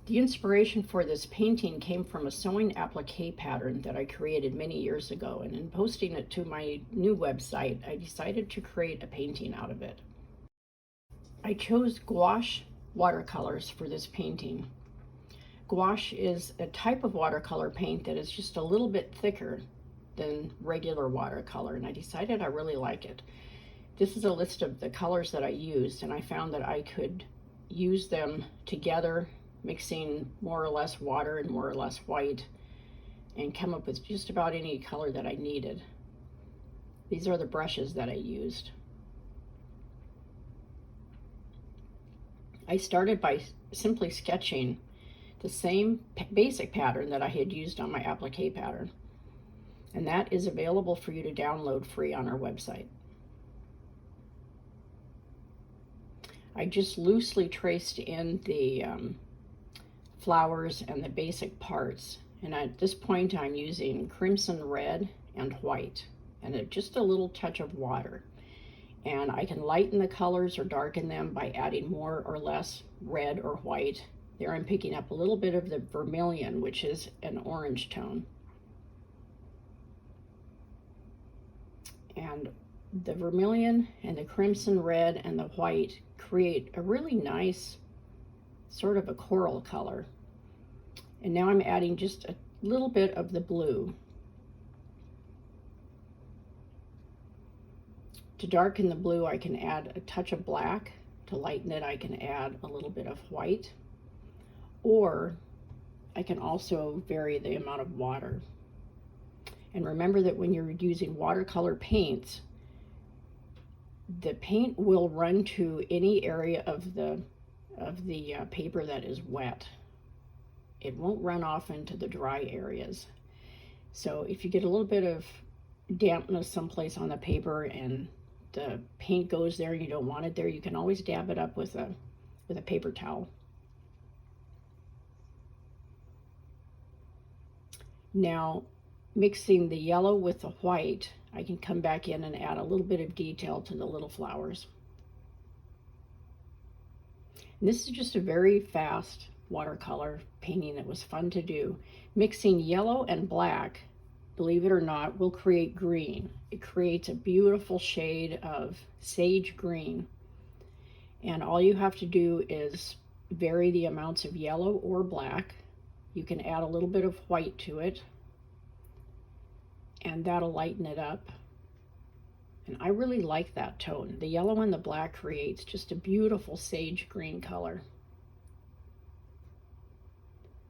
The inspiration for this painting came from a sewing applique pattern that I created many years ago, and in posting it to my new website, I decided to create a painting out of it. I chose gouache watercolors for this painting. Gouache is a type of watercolor paint that is just a little bit thicker than regular watercolor, and I decided I really like it. This is a list of the colors that I used, and I found that I could use them together, mixing more or less water and more or less white, and come up with just about any color that I needed. These are the brushes that I used. I started by simply sketching the same basic pattern that I had used on my applique pattern, and that is available for you to download free on our website. I just loosely traced in the flowers and the basic parts, and at this point I'm using crimson red and white and just a little touch of water, and I can lighten the colors or darken them by adding more or less red or white. There I'm picking up a little bit of the vermilion, which is an orange tone, and the vermilion and the crimson red and the white create a really nice sort of a coral color. And now I'm adding just a little bit of the blue. To darken the blue, I can add a touch of black. To lighten it, I can add a little bit of white, or I can also vary the amount of water. And remember that when you're using watercolor paints, the paint will run to any area of the paper that is wet. It won't run off into the dry areas. So if you get a little bit of dampness someplace on the paper and the paint goes there and you don't want it there, you can always dab it up with a paper towel. Now, mixing the yellow with the white, I can come back in and add a little bit of detail to the little flowers. And this is just a very fast watercolor painting that was fun to do. Mixing yellow and black, believe it or not, will create green. It creates a beautiful shade of sage green. And all you have to do is vary the amounts of yellow or black. You can add a little bit of white to it, and that'll lighten it up. And I really like that tone. The yellow and the black creates just a beautiful sage green color.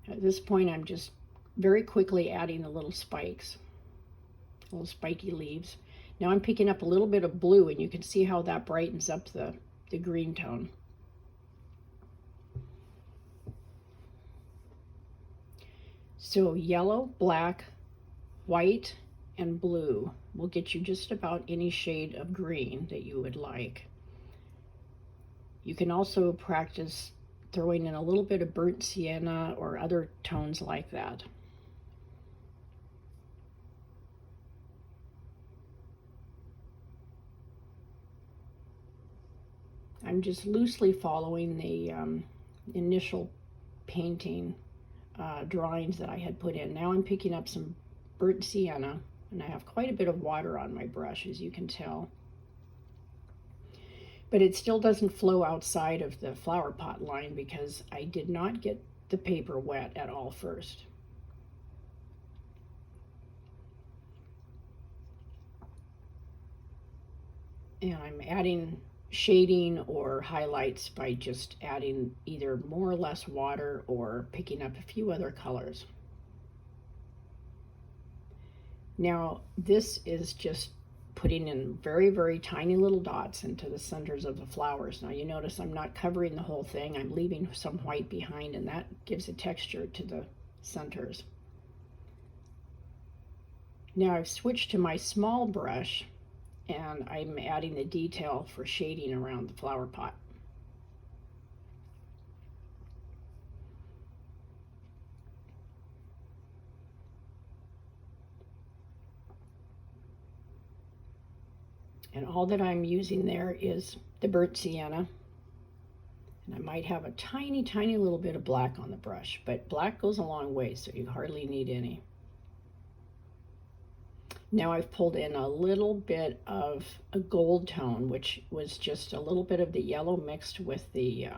At this point, I'm just very quickly adding the little spikes, little spiky leaves. Now I'm picking up a little bit of blue, and you can see how that brightens up the green tone. So yellow, black, white, and blue will get you just about any shade of green that you would like. You can also practice throwing in a little bit of burnt sienna or other tones like that. I'm just loosely following the initial painting drawings that I had put in. Now I'm picking up some burnt sienna, and I have quite a bit of water on my brush, as you can tell. But it still doesn't flow outside of the flower pot line because I did not get the paper wet at all first. And I'm adding shading or highlights by just adding either more or less water or picking up a few other colors. Now this is just putting in very, very tiny little dots into the centers of the flowers. Now you notice I'm not covering the whole thing. I'm leaving some white behind, and that gives a texture to the centers. Now I've switched to my small brush, and I'm adding the detail for shading around the flower pot. And all that I'm using there is the burnt sienna And I might have a tiny, tiny little bit of black on the brush, but black goes a long way, so you hardly need any. Now I've pulled in a little bit of a gold tone, which was just a little bit of the yellow mixed with the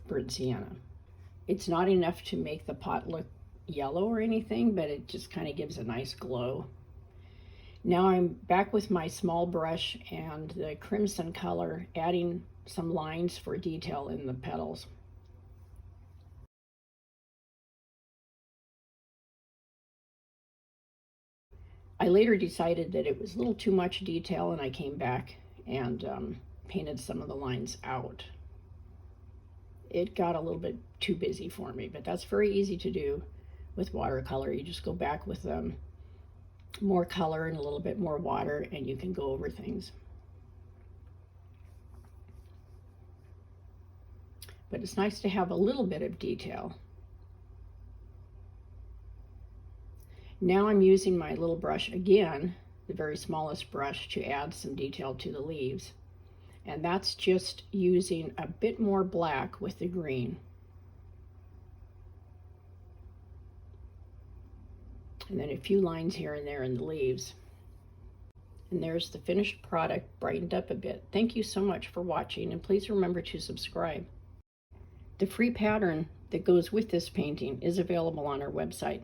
burnt sienna. It's not enough to make the pot look yellow or anything, but it just kind of gives a nice glow. Now I'm back with my small brush and the crimson color, adding some lines for detail in the petals. I later decided that it was a little too much detail, and I came back and painted some of the lines out. It got a little bit too busy for me, but that's very easy to do with watercolor. You just go back with more color and a little bit more water, and you can go over things. But it's nice to have a little bit of detail. Now I'm using my little brush again, the very smallest brush, to add some detail to the leaves. And that's just using a bit more black with the green. And then a few lines here and there in the leaves. And there's the finished product, brightened up a bit. Thank you so much for watching, and please remember to subscribe. The free pattern that goes with this painting is available on our website.